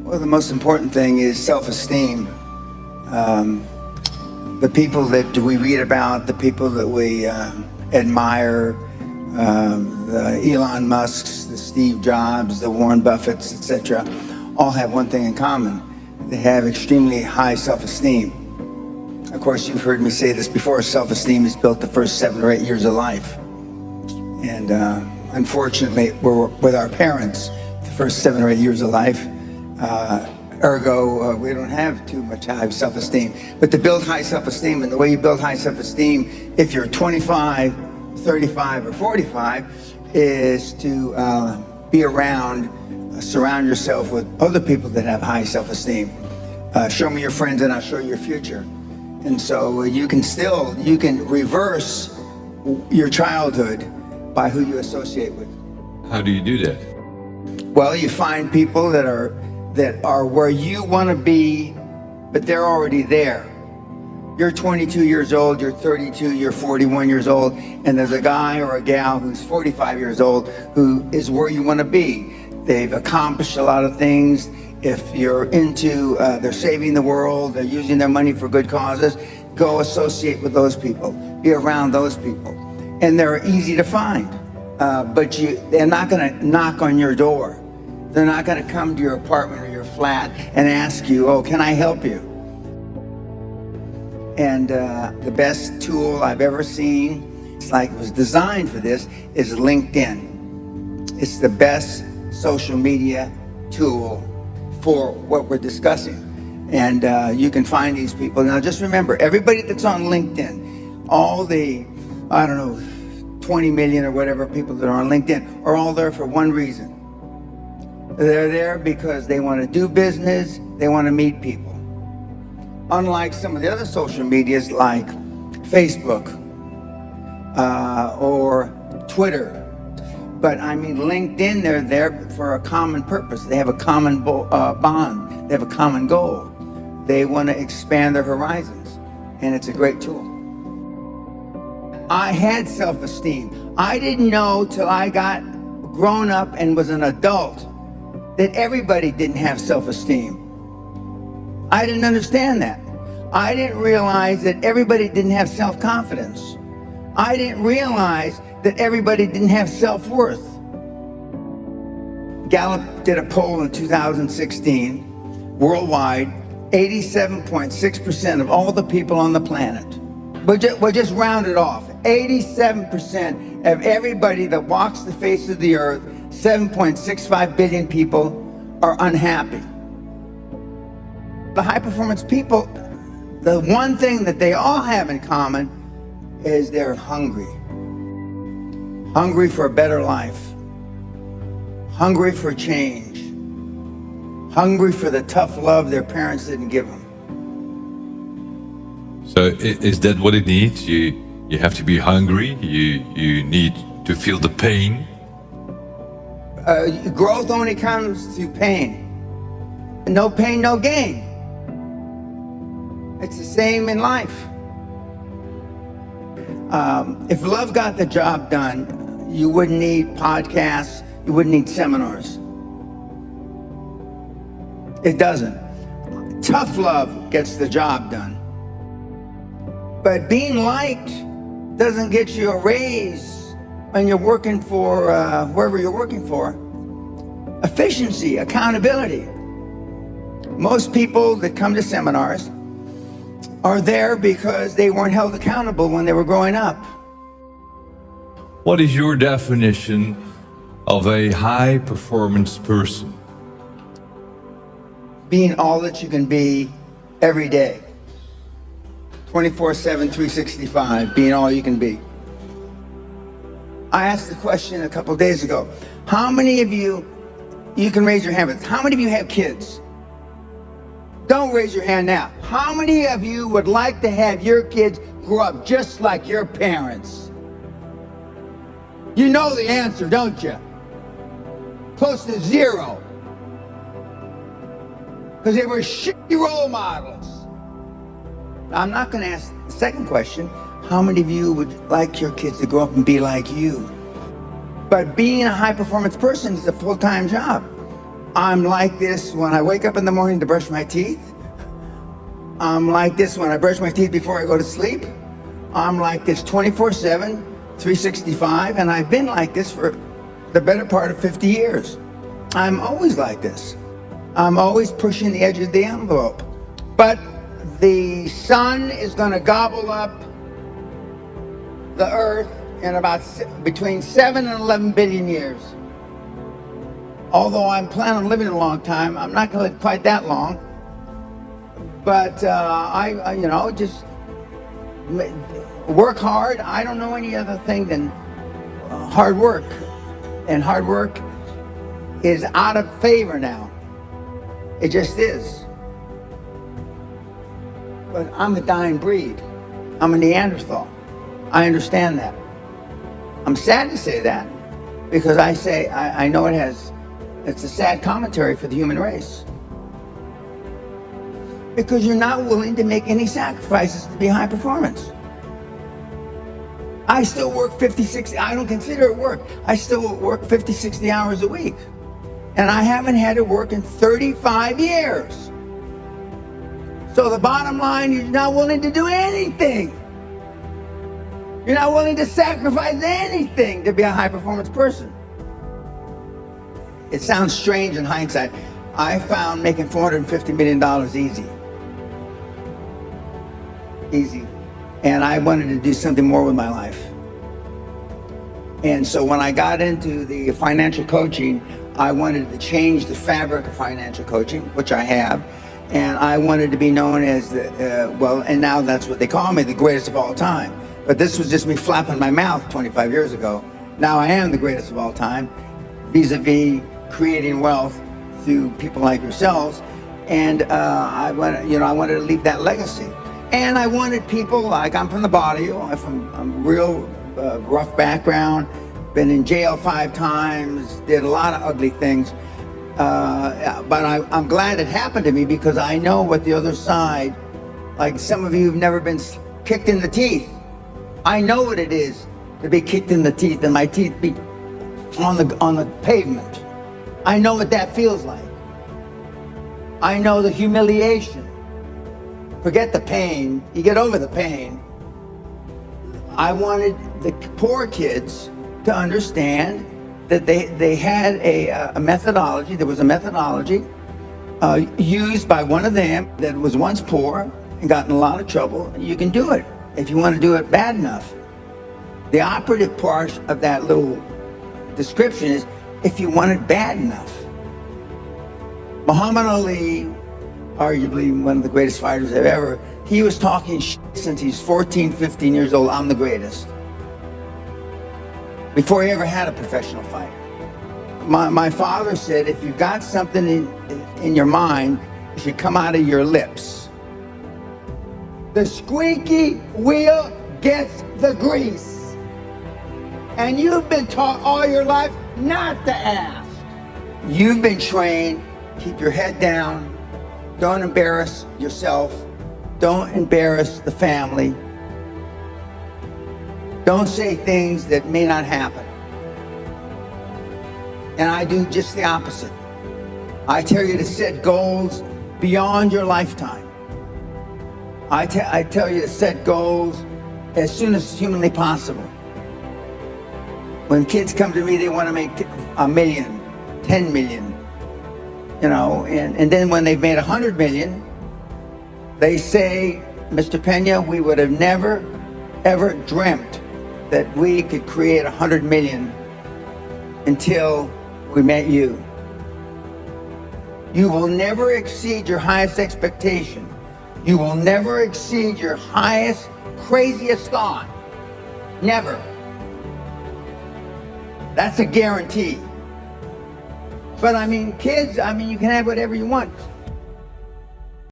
Well, the most important thing is self-esteem. The people that we read about, the people that we admire, the Elon Musks, the Steve Jobs, the Warren Buffetts, etc., all have one thing in common. They have extremely high self-esteem. Of course, you've heard me say this before, self-esteem is built the first 7 or 8 years of life. And unfortunately, we're with our parents the first 7 or 8 years of life. Ergo, we don't have too much high self-esteem. But to build high self-esteem, and the way you build high self-esteem, if you're 25, 35, or 45, is to be around, surround yourself with other people that have high self-esteem. Show me your friends and I'll show you your future. And so you can reverse your childhood by who you associate with. How do you do that? Well, you find people that are where you want to be, but they're already there. You're 22 years old, you're 32, you're 41 years old, and there's a guy or a gal who's 45 years old who is where you want to be. They've accomplished a lot of things. If you're into, they're saving the world, they're using their money for good causes, go associate with those people, be around those people. And they're easy to find, but they're not going to knock on your door. They're not going to come to your apartment or your flat and ask you, oh, can I help you? And the best tool I've ever seen, it's like it was designed for this, is LinkedIn. It's the best social media tool for what we're discussing. And you can find these people. Now just remember, everybody that's on LinkedIn, all the, 20 million or whatever people that are on LinkedIn are all there for one reason. They're there because they want to do business, they want to meet people. Unlike some of the other social medias like Facebook or Twitter. But I mean, LinkedIn, they're there for a common purpose. They have a common bond. They have a common goal. They want to expand their horizons, and it's a great tool. I had self-esteem. I didn't know till I got grown up and was an adult that everybody didn't have self-esteem. I didn't understand that. I didn't realize that everybody didn't have self-confidence. I didn't realize that everybody didn't have self-worth. Gallup did a poll in 2016, worldwide, 87.6% of all the people on the planet, we'll just round it off, 87% of everybody that walks the face of the earth, 7.65 billion people, are unhappy. The high-performance people, the one thing that they all have in common is they're hungry. Hungry for a better life. Hungry for change. Hungry for the tough love their parents didn't give them. So is that what it needs? You have to be hungry, you need to feel the pain. Growth only comes through pain. No pain, no gain. It's the same in life. If love got the job done, you wouldn't need podcasts, you wouldn't need seminars. It doesn't. Tough love gets the job done. But being liked doesn't get you a raise when you're working for wherever you're working for. Efficiency, accountability. Most people that come to seminars are there because they weren't held accountable when they were growing up. What is your definition of a high-performance person? Being all that you can be every day. 24/7, 365, being all you can be. I asked the question a couple days ago, how many of you can raise your hand, but how many of you have kids? Don't raise your hand now. How many of you would like to have your kids grow up just like your parents? You know the answer, don't you? Close to zero. Because they were shitty role models. I'm not going to ask the second question. How many of you would like your kids to grow up and be like you? But being a high-performance person is a full-time job. I'm like this when I wake up in the morning to brush my teeth. I'm like this when I brush my teeth before I go to sleep. I'm like this 24/7, 365, and I've been like this for the better part of 50 years. I'm always like this. I'm always pushing the edge of the envelope. But the sun is going to gobble up the earth in about between 7 and 11 billion years. Although I'm planning on living a long time, I'm not going to live quite that long. But I just work hard. I don't know any other thing than hard work. And hard work is out of favor now. It just is. But I'm a dying breed. I'm a Neanderthal. I understand that. I'm sad to say that because I know it's a sad commentary for the human race. Because you're not willing to make any sacrifices to be high performance. I still work 50, 60, I don't consider it work. I still work 50, 60 hours a week. And I haven't had to work in 35 years. So the bottom line, you're not willing to do anything. You're not willing to sacrifice anything to be a high performance person. It sounds strange in hindsight. I found making $450 million easy. Easy. And I wanted to do something more with my life. And so when I got into the financial coaching, I wanted to change the fabric of financial coaching, which I have. And I wanted to be known as and now that's what they call me, the greatest of all time. But this was just me flapping my mouth 25 years ago. Now I am the greatest of all time, vis-a-vis creating wealth through people like yourselves. And I wanted to leave that legacy. And I wanted people like, I'm from the body, I'm from a real rough background, been in jail 5 times, did a lot of ugly things. But I'm glad it happened to me because I know what the other side, like some of you have never been kicked in the teeth. I know what it is to be kicked in the teeth and my teeth be on the pavement. I know what that feels like. I know the humiliation. Forget the pain, you get over the pain. I wanted the poor kids to understand that they had a methodology, there was a methodology used by one of them that was once poor and got in a lot of trouble. You can do it if you want to do it bad enough. The operative part of that little description is if you want it bad enough. Muhammad Ali, arguably one of the greatest fighters ever, he was talking shit since he's 14, 15 years old, I'm the greatest. Before he ever had a professional fight. My father said, if you've got something in your mind, it should come out of your lips. The squeaky wheel gets the grease. And you've been taught all your life not to ask. You've been trained, keep your head down, don't embarrass yourself, don't embarrass the family, don't say things that may not happen. And I do just the opposite. I tell you to set goals beyond your lifetime. I tell you to set goals as soon as humanly possible. When kids come to me, they want to make $1 million, 10 million, and then when they've made 100 million, they say, Mr. Pena, we would have never, ever dreamt that we could create 100 million until we met you. You will never exceed your highest expectation. You will never exceed your highest, craziest thought. Never. That's a guarantee. But kids, you can have whatever you want.